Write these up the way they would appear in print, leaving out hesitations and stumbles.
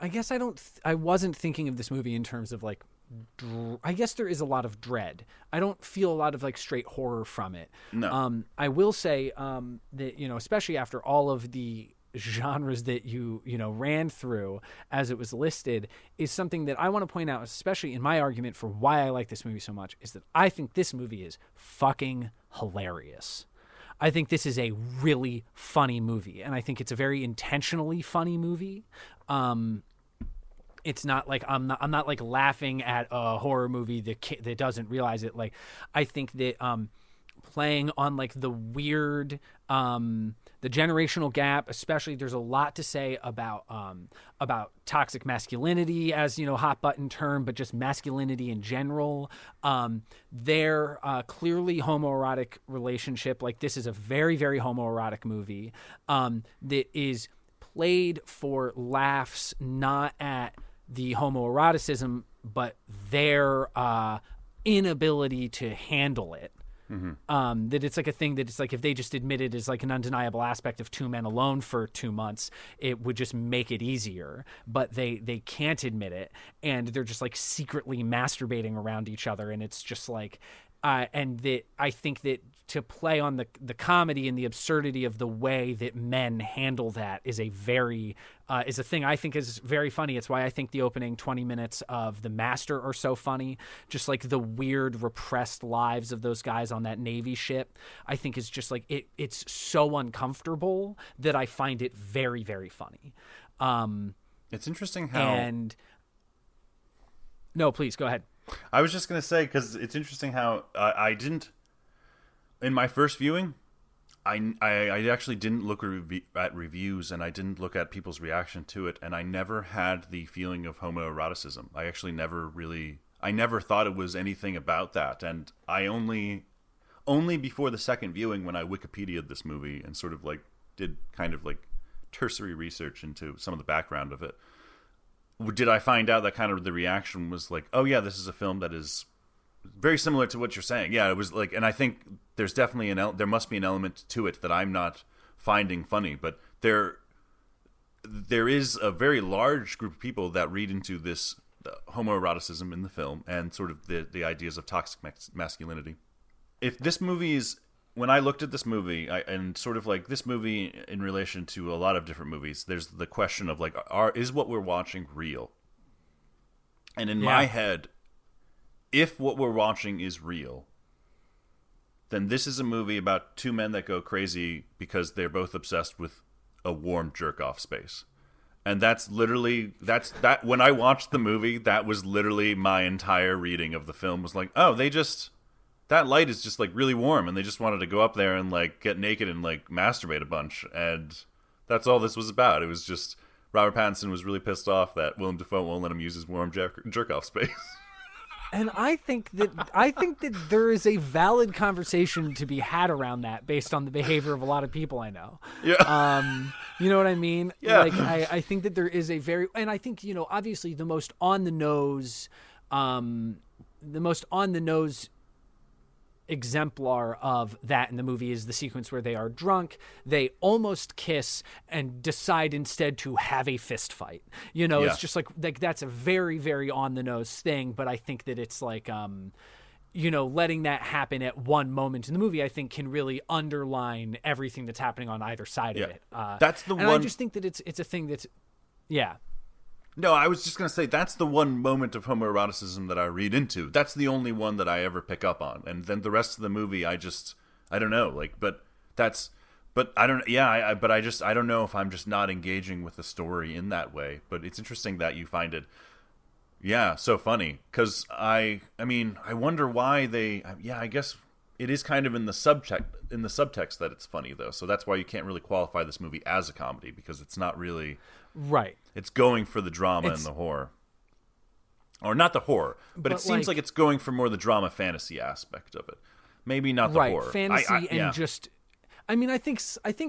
I guess I wasn't thinking of this movie in terms of like, I guess there is a lot of dread. I don't feel a lot of like straight horror from it. No. I will say that, especially after all of the genres that you ran through as it was listed, is something that I want to point out, especially in my argument for why I like this movie so much, is that I think this movie is fucking hilarious. I think this is a really funny movie, and I think it's a very intentionally funny movie. It's not like I'm not like laughing at a horror movie that doesn't realize it. Like, I think that playing on like the weird, the generational gap, especially, there's a lot to say about toxic masculinity as, hot button term, but just masculinity in general. Their clearly homoerotic relationship. Like, this is a very, very homoerotic movie that is played for laughs, not at the homoeroticism, but their inability to handle it. Mm-hmm. That it's like a thing that it's like if they just admitted as like an undeniable aspect of two men alone for 2 months, it would just make it easier. But they can't admit it, and they're just like secretly masturbating around each other, and it's just like, and that I think that to play on the comedy and the absurdity of the way that men handle that is a thing I think is very funny. It's why I think the opening 20 minutes of The Master are so funny. Just like the weird repressed lives of those guys on that Navy ship, I think is just like it's so uncomfortable that I find it very, very funny. It's interesting how... No, please go ahead. I was just going to say, because it's interesting how I didn't... In my first viewing, I actually didn't look at reviews, and I didn't look at people's reaction to it, and I never had the feeling of homoeroticism. I actually I never thought it was anything about that, and I only before the second viewing, when I Wikipedia'd this movie and sort of like did kind of like tertiary research into some of the background of it, did I find out that kind of the reaction was like, oh yeah, this is a film that is very similar to what you're saying. Yeah, it was like, and I think there's definitely there must be an element to it that I'm not finding funny, but there is a very large group of people that read into this homoeroticism in the film and sort of the ideas of toxic masculinity. If this movie is, when I looked at this movie, and sort of like this movie in relation to a lot of different movies, there's the question of like, is what we're watching real? And in my head, if what we're watching is real, then this is a movie about two men that go crazy because they're both obsessed with a warm jerk-off space. And that's literally, that when I watched the movie, that was literally my entire reading of the film, was like, oh, that light is just like really warm, and they just wanted to go up there and like get naked and like masturbate a bunch. And that's all this was about. It was just Robert Pattinson was really pissed off that Willem Dafoe won't let him use his warm jerk-off space. And I think that there is a valid conversation to be had around that based on the behavior of a lot of people I know. Yeah. You know what I mean? Yeah. Like I think that there is and I think, obviously the most on the nose exemplar of that in the movie is the sequence where they are drunk, they almost kiss, and decide instead to have a fist fight. It's just like that's a very, very on the nose thing, but I think that it's like letting that happen at one moment in the movie, I think, can really underline everything that's happening on either side of it. That's the one. I just think that it's a thing that's No, I was just going to say, that's the one moment of homoeroticism that I read into. That's the only one that I ever pick up on. And then the rest of the movie, I don't know. Like, I don't know if I'm just not engaging with the story in that way. But it's interesting that you find it, so funny. Because I wonder why I guess it is kind of in the subtext that it's funny, though. So that's why you can't really qualify this movie as a comedy, because it's not really... Right. It's going for the drama and the horror. Or not the horror, but it seems like it's going for more the drama fantasy aspect of it. Maybe not the horror. Fantasy just... I mean, I think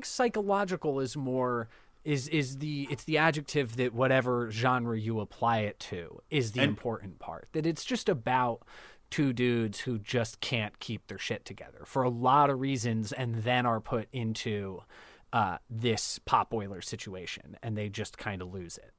psychological is more... Is the adjective that whatever genre you apply it to is the important part. That it's just about two dudes who just can't keep their shit together for a lot of reasons, and then are put into... this pot boiler situation, and they just kind of lose it.